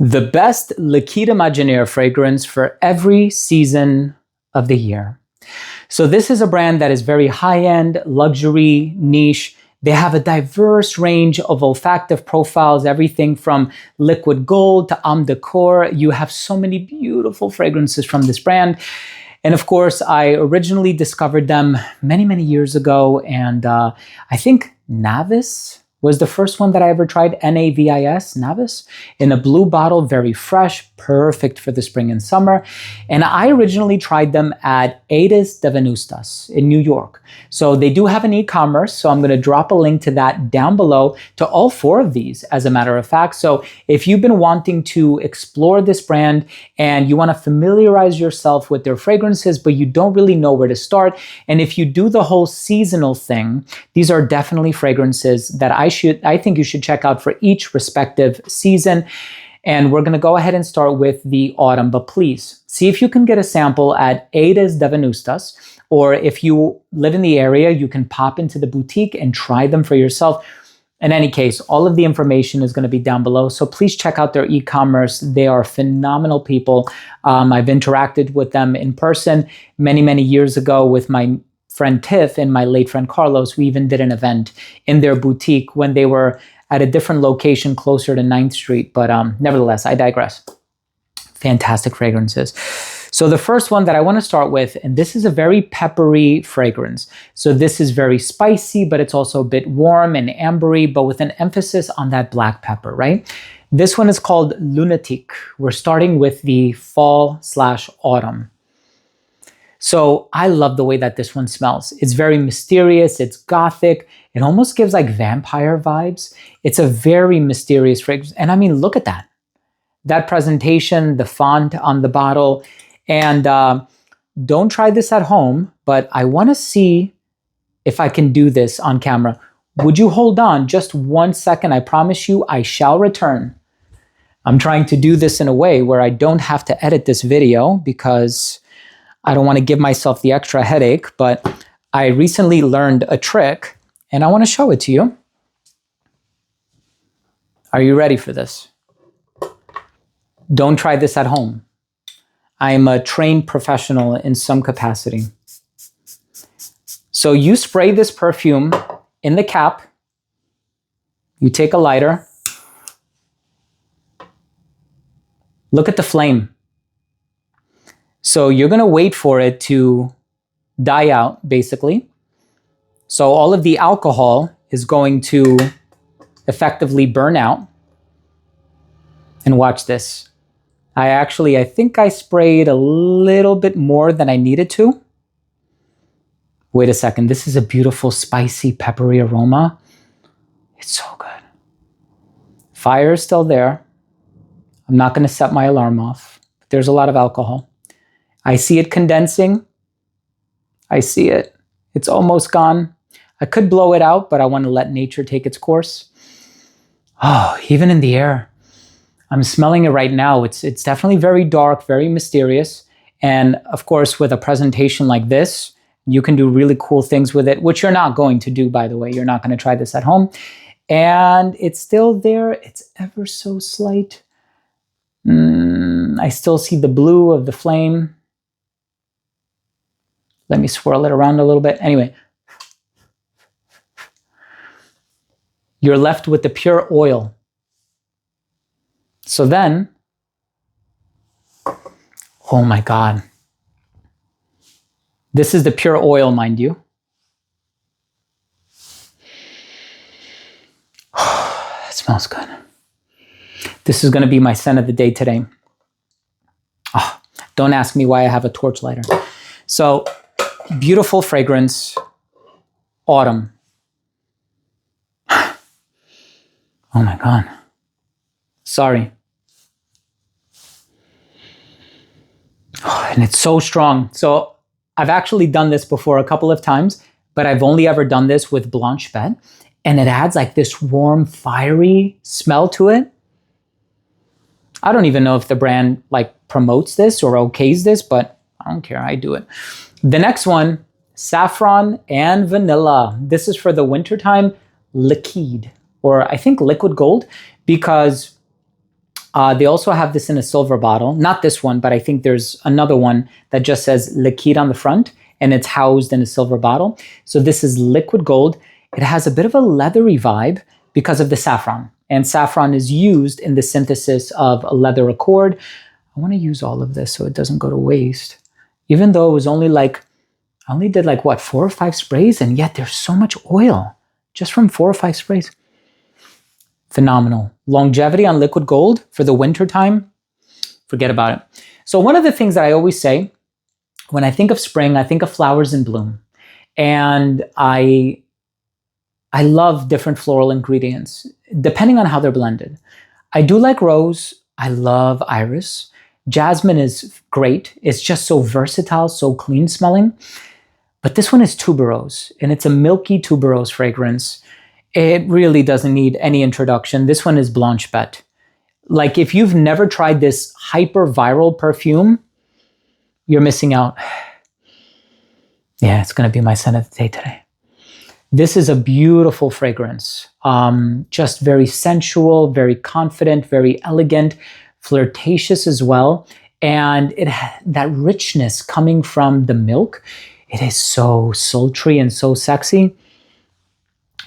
The best Liquide Imaginaire fragrance for every season of the year. So this is a brand that is very high-end, luxury, niche. They have a diverse range of olfactive profiles, everything from liquid gold to homme decor. You have so many beautiful fragrances from this brand. And of course, I originally discovered them many, many years ago. And I think Navis was the first one that I ever tried, Navis, Navis, in a blue bottle, very fresh, perfect for the spring and summer. And I originally tried them at Edes de Venustas in New York. So they do have an e-commerce, so I'm gonna drop a link to that down below, to all four of these, as a matter of fact. So if you've been wanting to explore this brand and you wanna familiarize yourself with their fragrances, but you don't really know where to start, and if you do the whole seasonal thing, these are definitely fragrances that I think you should check out for each respective season. And we're gonna go ahead and start with the autumn, but please see if you can get a sample at Edes de Venustas, or if you live in the area, you can pop into the boutique and try them for yourself. In any case, all of the information is gonna be down below, so please check out their e-commerce. They are phenomenal people. I've interacted with them in person many, many years ago with my friend Tiff and my late friend Carlos. We even did an event in their boutique when they were at a different location closer to 9th Street. But nevertheless, I digress. Fantastic fragrances. So the first one that I want to start with, and this is a very peppery fragrance. So this is very spicy, but it's also a bit warm and ambery, but with an emphasis on that black pepper, right? This one is called Lunatique. We're starting with the fall/autumn. So I love the way that this one smells. It's very mysterious, it's gothic, it almost gives like vampire vibes. It's a very mysterious fragrance. And I mean, look at that. That presentation, the font on the bottle. And don't try this at home, but I wanna see if I can do this on camera. Would you hold on just 1 second? I promise you, I shall return. I'm trying to do this in a way where I don't have to edit this video because I don't want to give myself the extra headache, but I recently learned a trick and I want to show it to you. Are you ready for this? Don't try this at home. I am a trained professional in some capacity. So you spray this perfume in the cap, you take a lighter, look at the flame. So you're gonna wait for it to die out, basically. So all of the alcohol is going to effectively burn out. And watch this. I think I sprayed a little bit more than I needed to. Wait a second, this is a beautiful, spicy, peppery aroma. It's so good. Fire is still there. I'm not gonna set my alarm off. There's a lot of alcohol. I see it condensing. I see it. It's almost gone. I could blow it out, but I want to let nature take its course. Oh, even in the air. I'm smelling it right now. It's definitely very dark, very mysterious. And of course, with a presentation like this, you can do really cool things with it, which you're not going to do, by the way. You're not going to try this at home. And it's still there. It's ever so slight. I still see the blue of the flame. Let me swirl it around a little bit. Anyway, you're left with the pure oil. So then, oh my God. This is the pure oil, mind you. It smells good. This is gonna be my scent of the day today. Oh, don't ask me why I have a torch lighter. So, beautiful fragrance, autumn. Oh my God. Sorry. Oh, and it's so strong. So I've actually done this before a couple of times, but I've only ever done this with Blanche Bête, and it adds like this warm, fiery smell to it. I don't even know if the brand like promotes this or okays this, but I don't care, I do it. The next one, saffron and vanilla. This is for the wintertime, Liquide, or I think liquid gold, because They also have this in a silver bottle. Not this one, but I think there's another one that just says Liquide on the front, and it's housed in a silver bottle. So this is liquid gold. It has a bit of a leathery vibe because of the saffron. And saffron is used in the synthesis of a leather accord. I want to use all of this so it doesn't go to waste. Even though it was only like, I only did like, what, 4 or 5 sprays? And yet there's so much oil just from 4 or 5 sprays. Phenomenal. Longevity on liquid gold for the winter time, forget about it. So one of the things that I always say, when I think of spring, I think of flowers in bloom. And I love different floral ingredients, depending on how they're blended. I do like rose. I love iris. Jasmine is great. It's just so versatile, so clean smelling. But this one is tuberose, and it's a milky tuberose fragrance. It really doesn't need any introduction. This one is Blanche Bête. Like, if you've never tried this hyper viral perfume, you're missing out. Yeah, it's going to be my scent of the day today. This is a beautiful fragrance. Just very sensual, very confident, very elegant, flirtatious as well. And it that richness coming from the milk, it is so sultry and so sexy.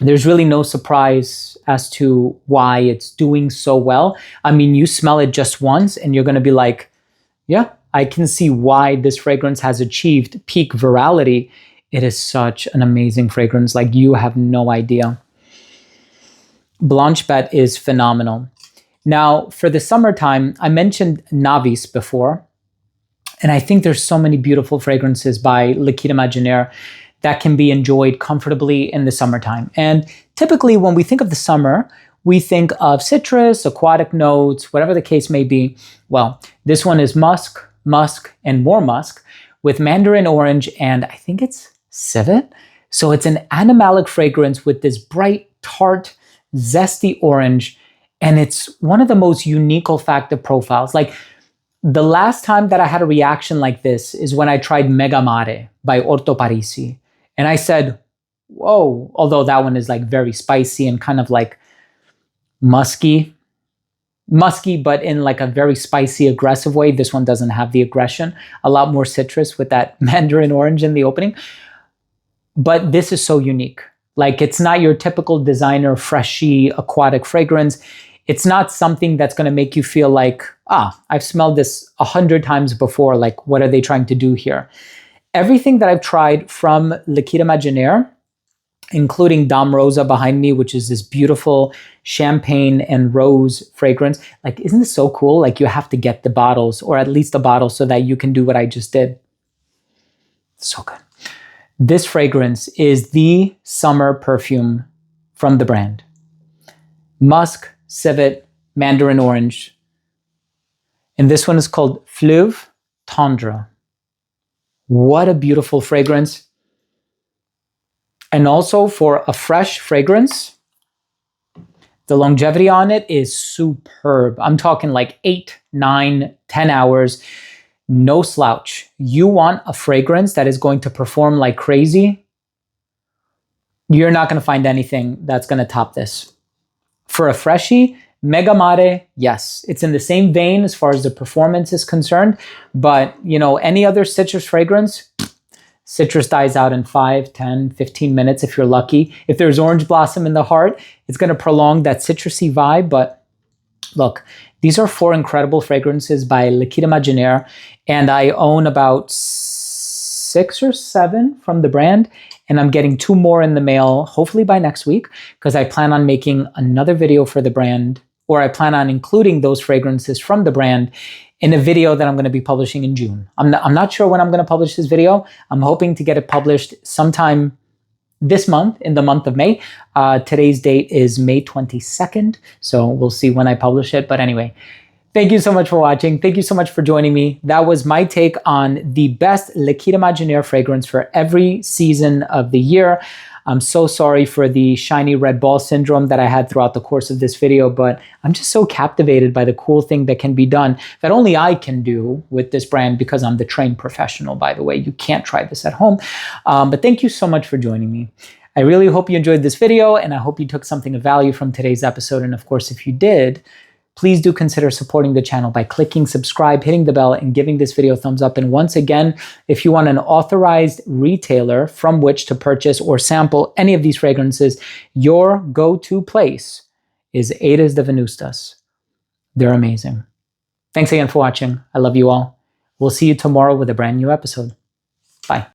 There's really no surprise as to why it's doing so well. I mean, you smell it just once and you're going to be like, yeah, I can see why this fragrance has achieved peak virality. It is such an amazing fragrance, like you have no idea. Blanche Bête is phenomenal. Now, for the summertime, I mentioned Navis before, and I think there's so many beautiful fragrances by Liquide Imaginaire that can be enjoyed comfortably in the summertime. And typically when we think of the summer, we think of citrus, aquatic notes, whatever the case may be. Well, this one is musk, and more musk with mandarin orange, and I think it's civet. So it's an animalic fragrance with this bright, tart, zesty orange, and it's one of the most unique olfactive profiles. Like, the last time that I had a reaction like this is when I tried Mega Mare by Orto Parisi. And I said, whoa, although that one is like very spicy and kind of like musky, but in like a very spicy, aggressive way. This one doesn't have the aggression, a lot more citrus with that mandarin orange in the opening. But this is so unique. Like, it's not your typical designer, freshy, aquatic fragrance. It's not something that's going to make you feel like, I've smelled this 100 times before. Like, what are they trying to do here? Everything that I've tried from Liquide Imaginaire, including Dame Rosa behind me, which is this beautiful champagne and rose fragrance. Like, isn't this so cool? Like, you have to get the bottles, or at least a bottle, so that you can do what I just did. So good. This fragrance is the summer perfume from the brand. Musk, civet, mandarin orange. And this one is called Fleuve Tendre. What a beautiful fragrance. And also, for a fresh fragrance, the longevity on it is superb. I'm talking like 8, 9, 10 hours. No slouch. You want a fragrance that is going to perform like crazy? You're not going to find anything that's going to top this. For a freshie, Mega Mare, yes, it's in the same vein as far as the performance is concerned, but you know, any other citrus fragrance, citrus dies out in 5, 10, 15 minutes if you're lucky. If there's orange blossom in the heart, it's going to prolong that citrusy vibe. But look, these are 4 incredible fragrances by Liquide Imaginaire, and I own about 6 or 7 from the brand, and I'm getting 2 more in the mail, hopefully by next week, because I plan on making another video for the brand, or I plan on including those fragrances from the brand in a video that I'm going to be publishing in June. I'm not sure when I'm going to publish this video. I'm hoping to get it published sometime this month, in the month of May. Today's date is May 22nd, so we'll see when I publish it. But anyway, thank you so much for watching. Thank you so much for joining me. That was my take on the best Liquide Imaginaire fragrance for every season of the year. I'm so sorry for the shiny red ball syndrome that I had throughout the course of this video, but I'm just so captivated by the cool thing that can be done that only I can do with this brand, because I'm the trained professional, by the way. You can't try this at home. But thank you so much for joining me. I really hope you enjoyed this video, and I hope you took something of value from today's episode. And of course, if you did, please do consider supporting the channel by clicking subscribe, hitting the bell, and giving this video a thumbs up. And once again, if you want an authorized retailer from which to purchase or sample any of these fragrances, your go-to place is Edes de Venustas. They're amazing. Thanks again for watching. I love you all. We'll see you tomorrow with a brand new episode. Bye.